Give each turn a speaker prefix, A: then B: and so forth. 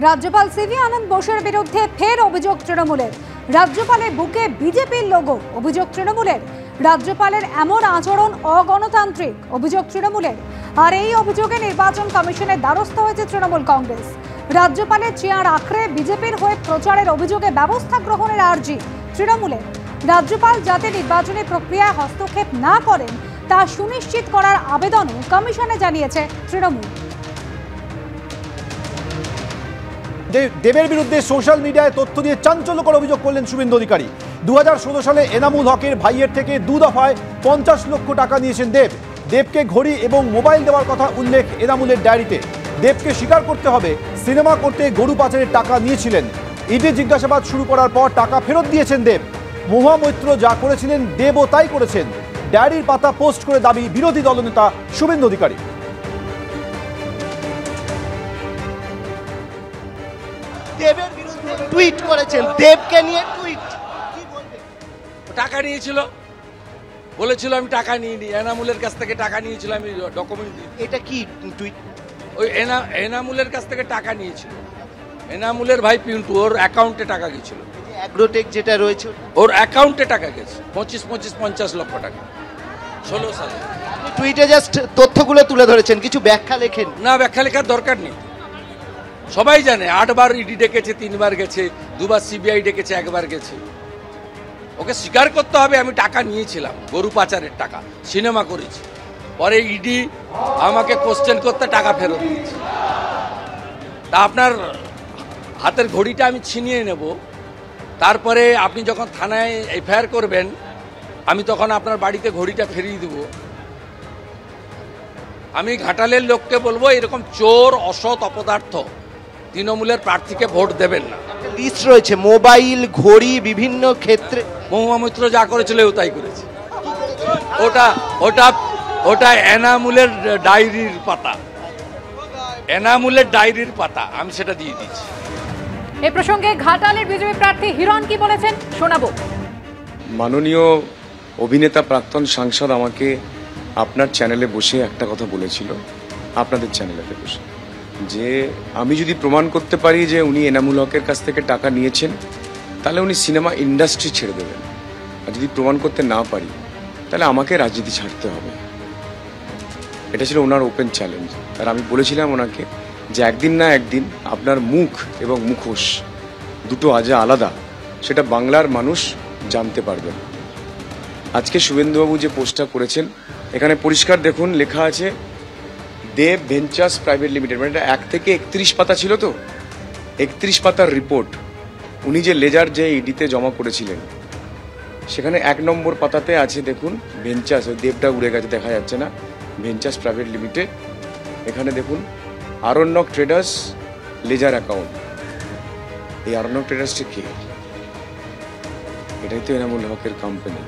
A: রাজ্যপাল সিভি আনন্দ বোসের বিরুদ্ধে ফের অভিযোগ তৃণমূলের। রাজ্যপালের বুকে বিজেপির লোগো, অভিযোগ তৃণমূলের। রাজ্যপালের এমন আচরণ অগণতান্ত্রিক, অভিযোগ তৃণমূলের। আর এই অভিযোগে নির্বাচন কমিশনের দ্বারস্থ হয়েছে তৃণমূল কংগ্রেস। রাজ্যপালের চেয়ার আঁকড়ে বিজেপির হয়ে প্রচারের অভিযোগে ব্যবস্থা গ্রহণের আর্জি তৃণমূলের। রাজ্যপাল যাতে নির্বাচনী প্রক্রিয়ায় হস্তক্ষেপ না করেন তা সুনিশ্চিত করার আবেদনও কমিশনে জানিয়েছে তৃণমূল।
B: দেবের বিরুদ্ধে সোশ্যাল মিডিয়ায় তথ্য দিয়ে চাঞ্চল্যকর অভিযোগ করলেন শুভেন্দু অধিকারী। 2016 সালে এনামুল হকের ভাইয়ের থেকে 2 দফায় 50 লক্ষ টাকা নিয়েছেন দেব। দেবকে ঘড়ি এবং মোবাইল দেওয়ার কথা উল্লেখ এনামুলের ডায়েরিতে। দেবকে স্বীকার করতে হবে সিনেমা করতে গরু পাচারের টাকা নিয়েছিলেন। ইডি জিজ্ঞাসাবাদ শুরু করার পর টাকা ফেরত দিয়েছেন দেব। মহামৈত্র যা করেছিলেন দেবও তাই করেছেন। ডায়েরির পাতা পোস্ট করে দাবি বিরোধী দলনেতা শুভেন্দু অধিকারী।
C: দেবের বিরুদ্ধে টুইট করেছেন, দেবকে নিয়ে টুইট।
D: টাকা নিয়েছিল, বলেছিল আমি টাকা নিইনি, এনামুলের কাছ থেকে টাকা নিয়েছিল, আমি ডকুমেন্ট দিই।
C: এটা কি টুইট?
D: ওই এনামুলের কাছ থেকে টাকা নিয়েছিল, এনামুলের ভাই পিন্টু, ওর অ্যাকাউন্টে টাকা গেছিল।
C: অ্যাগ্রোটেক যেটা রয়েছে
D: ওর অ্যাকাউন্টে টাকা গেছে 25-50 লক্ষ টাকা 16 সালে।
C: টুইটে জাস্ট তথ্যগুলো তুলে ধরেছেন, কিছু ব্যাখ্যা লেখেন
D: না, ব্যাখ্যা লেখার দরকার নেই। সবাই জানে 8 বার ইডি ডেকেছে, 3 বার গেছে, 2 বার সিবিআই ডেকেছে, 1 বার গেছে। ওকে স্বীকার করতে হবে আমি টাকা নিয়েছিলাম, গরু পাচারের টাকা, সিনেমা করেছি। পরে ইডি আমাকে কোশ্চেন করতে টাকা ফেরত দিয়েছে। তা আপনার হাতের ঘড়িটা আমি ছিনিয়ে নেব, তারপরে আপনি যখন থানায় এফআইআর করবেন আমি তখন আপনার বাড়িতে ঘড়িটা ফিরিয়ে দেব। আমি ঘাটালের লোককে বলবো এরকম চোর, অসৎ, অপদার্থ তৃণমূলের প্রার্থীকে ভোট দেবেন না।
C: লিস্ট রয়েছে, মোবাইল, ঘড়ি, বিভিন্ন ক্ষেত্রে।
D: মহামৈত্র যা করেছিল ও তাই করেছে। ওটা এনামুলের ডায়েরির পাতা, এনামুলের ডায়েরির পাতা, আমি সেটা দিয়ে দিচ্ছি।
A: এ প্রসঙ্গে ঘাটালের বিজেপি প্রার্থী হিরণ কি বলেছেন শোনাবো।
E: মাননীয় অভিনেতা প্রাক্তন সাংসদ আমাকে আপনার চ্যানেলে বসে একটা কথা বলেছিল, আপনাদের চ্যানেলেতে বসে, যে আমি যদি প্রমাণ করতে পারি যে উনি এনামুল হকের কাছ থেকে টাকা নিয়েছেন তাহলে উনি সিনেমা ইন্ডাস্ট্রি ছেড়ে দেবেন, আর যদি প্রমাণ করতে না পারি তাহলে আমাকে রাজনীতি ছাড়তে হবে। এটা ছিল ওনার ওপেন চ্যালেঞ্জ। আর আমি বলেছিলাম ওনাকে যে একদিন না একদিন আপনার মুখ এবং মুখোশ দুটো আজ আলাদা, সেটা বাংলার মানুষ জানতে পারবেন। আজকে শুভেন্দুবাবু যে পোস্টটা করেছেন এখানে পরিষ্কার দেখুন লেখা আছে দেব ভেঞ্চার্স প্রাইভেট লিমিটেড, মানে এটা 1 থেকে 31 পাতা ছিল, তো 31 পাতার রিপোর্ট উনি যে লেজার যে ইডিতে জমা করেছিলেন সেখানে 1 নম্বর পাতাতে আছে দেখুন ভেঞ্চার্স, ওই দেবটা উড়ে গেছে দেখা যাচ্ছে না, ভেঞ্চার্স প্রাইভেট লিমিটেড। এখানে দেখুন আরণ্যক ট্রেডার্স লেজার অ্যাকাউন্ট। এই আরণ্যক ট্রেডার্সটা কে? এটাই তো এনামুল হকের কোম্পানি।